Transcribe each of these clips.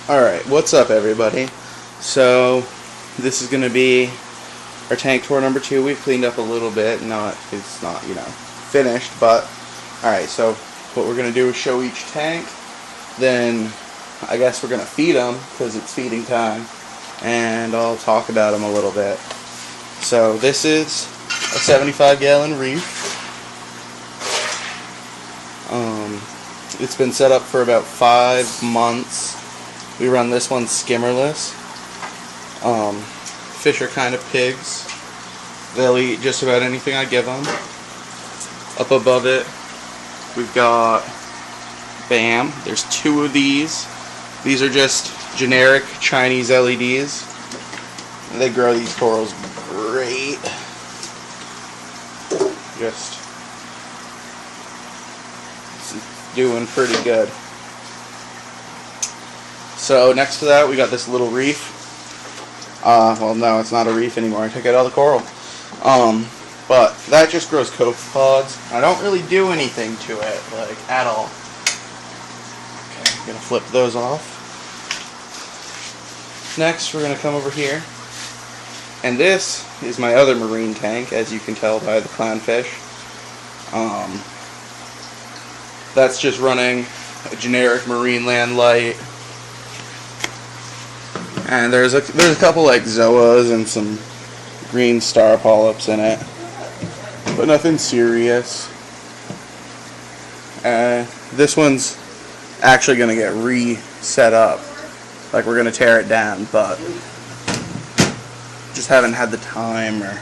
Alright, what's up everybody? So, this is going to be our tank tour number 2. We've cleaned up a little bit. It's not, finished, but alright, so what we're going to do is show each tank. Then, I guess we're going to feed them, because it's feeding time. And I'll talk about them a little bit. So, this is a 75-gallon reef. It's been set up for about 5 months. We run this one skimmerless. Fish are kind of pigs. They'll eat just about anything I give them. Up above it, we've got BAM. There's 2 of these. These are just generic Chinese LEDs. They grow these corals great. Just doing pretty good. So next to that we got this little reef. Well, no, it's not a reef anymore. I took out all the coral. But that just grows copepods. I don't really do anything to it, like, at all. Okay, I'm gonna flip those off. Next, we're gonna come over here, and this is my other marine tank, as you can tell by the clownfish. That's just running a generic marine land light. And there's a couple like zoas and some green star polyps in it, but nothing serious. This one's actually going to get reset up, like we're going to tear it down, but just haven't had the time or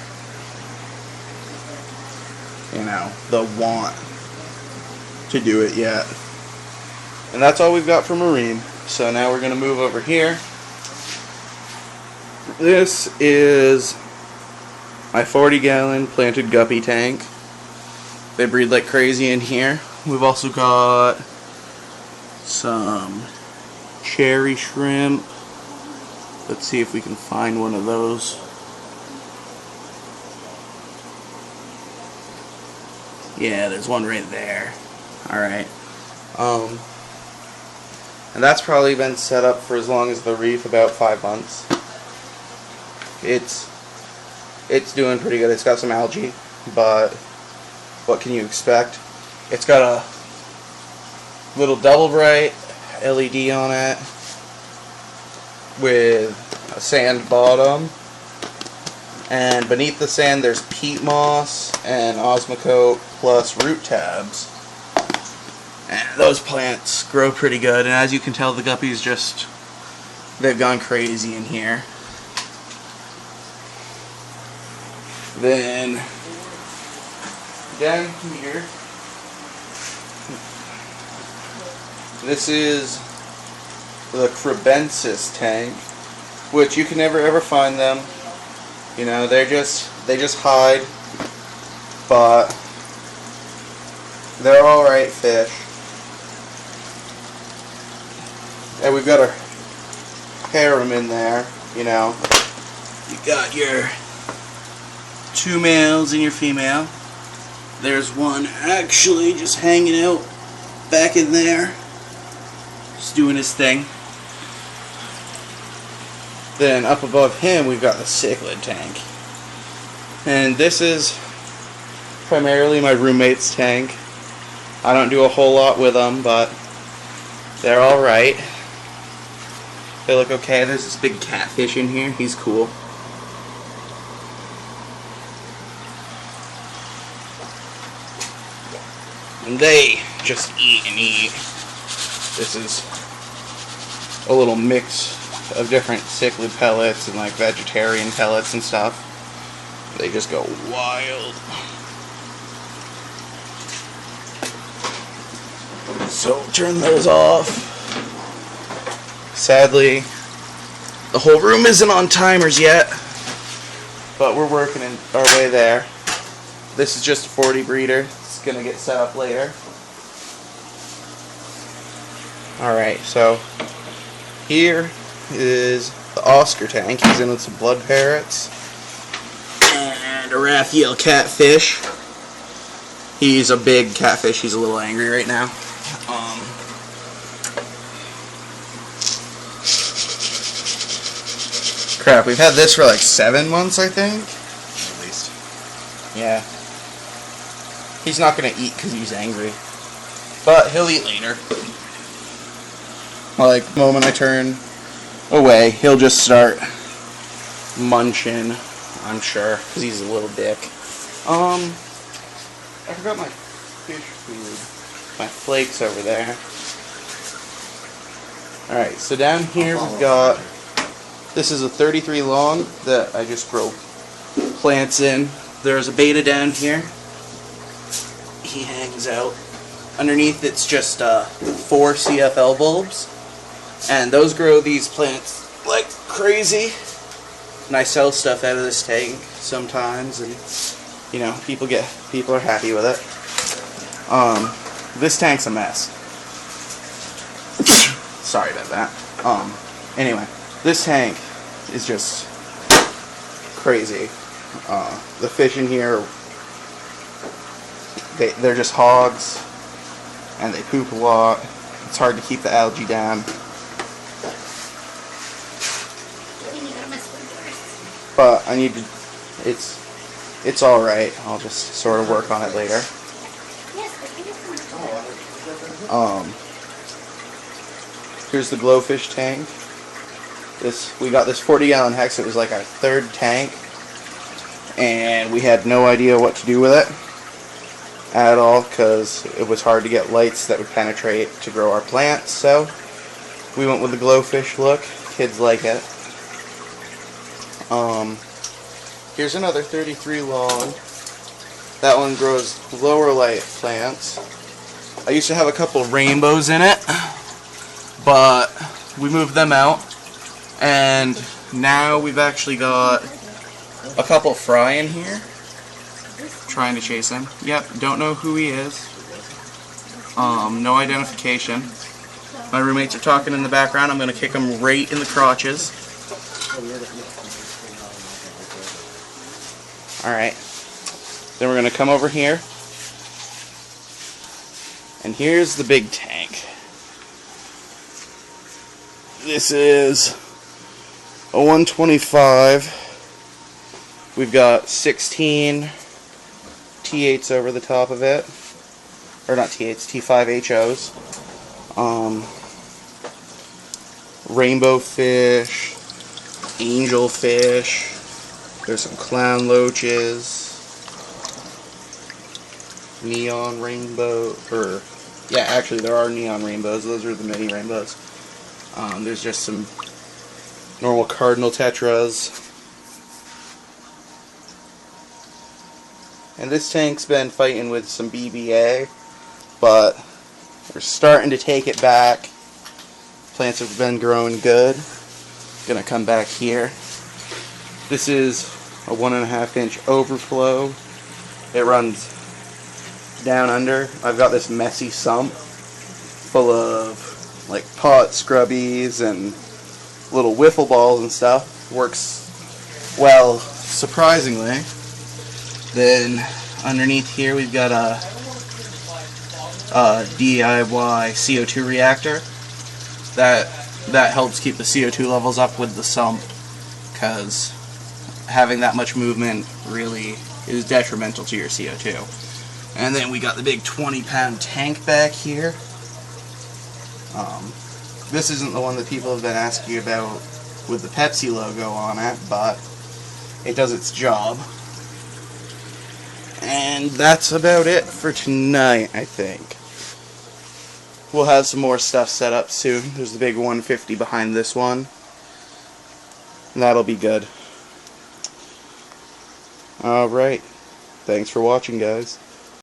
the want to do it yet. And that's all we've got for marine. So now we're going to move over here. This is my 40-gallon planted guppy tank. They breed like crazy in here. We've also got some cherry shrimp. Let's see if we can find one of those. Yeah, there's one right there. Alright. And that's probably been set up for as long as the reef, about 5 months. It's doing pretty good. It's got some algae, but what can you expect? It's got a little double bright LED on it with a sand bottom, and beneath the sand there's peat moss and osmocote plus root tabs. And those plants grow pretty good, and as you can tell, the guppies they've gone crazy in here. Then down here, this is the Crebensis tank, which you can never ever find them. They just hide, but they're alright fish. And we've got a harem in there, You got your 2 males and your female. There's one actually just hanging out back in there, just doing his thing. Then up above him we've got the cichlid tank. And this is primarily my roommate's tank. I don't do a whole lot with them, but they're alright. They look okay. There's this big catfish in here. He's cool. And they just eat and eat. This is a little mix of different cichlid pellets and like vegetarian pellets and stuff. They just go wild. So turn those off. Sadly, the whole room isn't on timers yet, but we're working our way there. This is just a 40 breeder. It's going to get set up later. Alright, so here is the Oscar tank. He's in with some blood parrots and a Raphael catfish. He's a big catfish. He's a little angry right now. Crap, we've had this for like 7 months, I think. At least. Yeah. He's not gonna eat because he's angry. But he'll eat later. Like, the moment I turn away, he'll just start munching, I'm sure, because he's a little dick. I forgot my fish food. My flakes over there. Alright, so down here we've got, this is a 33 long that I just grow plants in. There's a beta down here. He hangs out. Underneath it's just 4 CFL bulbs. And those grow these plants like crazy. And I sell stuff out of this tank sometimes, and you know, people are happy with it. This tank's a mess. Sorry about that. Anyway, this tank is just crazy. The fish in here, they're just hogs, and they poop a lot. It's hard to keep the algae down. But I need to, it's alright. I'll just sort of work on it later. Here's the glowfish tank. We got this 40-gallon hex. It was like our 3rd tank, and we had no idea what to do with it at all because it was hard to get lights that would penetrate to grow our plants. So we went with the glowfish look. Kids like it. Here's another 33 long. That one grows lower light plants. I used to have a couple rainbows in it, but we moved them out, and now we've actually got a couple fry in here. Trying to chase him. Yep, don't know who he is. No identification. My roommates are talking in the background. I'm going to kick them right in the crotches. Alright, then we're going to come over here, and here's the big tank. This is a 125. We've got 16 T8s over the top of it, or not T8s, T5 HOs. Rainbow fish, angel fish. There's some clown loaches, neon rainbow, yeah, actually there are neon rainbows. Those are the mini rainbows. There's just some normal cardinal tetras. And this tank's been fighting with some BBA, but we're starting to take it back. Plants have been growing good. Gonna come back here. This is a 1.5 inch overflow. It runs down under. I've got this messy sump full of like pot scrubbies and little wiffle balls and stuff. Works well, surprisingly. Then underneath here we've got a DIY CO2 reactor. That helps keep the CO2 levels up with the sump, because having that much movement really is detrimental to your CO2. And then we got the big 20-pound tank back here. This isn't the one that people have been asking about with the Pepsi logo on it, but it does its job. And that's about it for tonight, I think. We'll have some more stuff set up soon. There's the big 150 behind this one. That'll be good. Alright. Thanks for watching, guys.